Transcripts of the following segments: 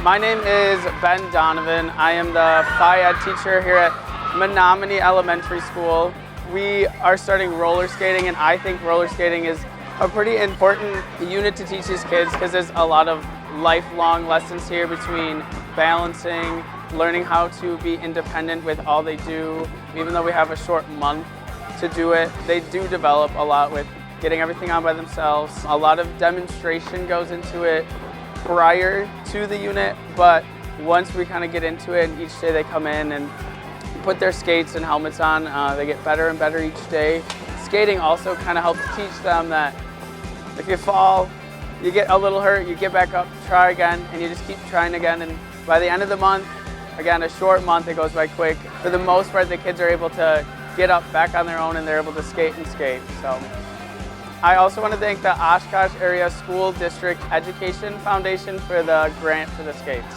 My name is Ben Donovan. I am the Phi Ed teacher here at Menominee Elementary School. We are starting roller skating, and I think roller skating is a pretty important unit to teach these kids because there's a lot of lifelong lessons here between balancing, learning how to be independent with all they do. Even though we have a short month to do it, they do develop a lot with getting everything on by themselves. A lot of demonstration goes into it prior to the unit, but once we kind of get into it, and each day they come in and put their skates and helmets on, they get better and better each day. Skating also kind of helps teach them that if you fall, you get a little hurt, you get back up, try again, and you just keep trying again. And by the end of the month, again, a short month, it goes by quick. For the most part, the kids are able to get up back on their own and they're able to skate and skate. So I also want to thank the Oshkosh Area School District Education Foundation for the grant for the skates.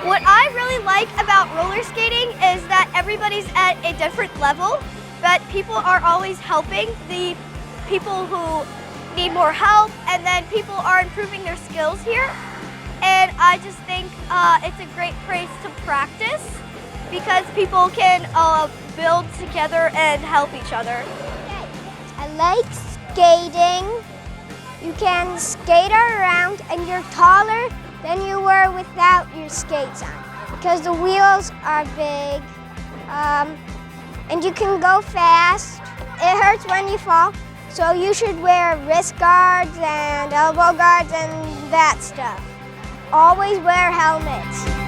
What I really like about roller skating is that everybody's at a different level, but people are always helping the people who need more help, and then people are improving their skills here. And I just think it's a great place to practice because people can build together and help each other. I like skating. You can skate around and you're taller than you were without your skates on because the wheels are big and you can go fast. It hurts when you fall, so you should wear wrist guards and elbow guards and that stuff. Always wear helmets.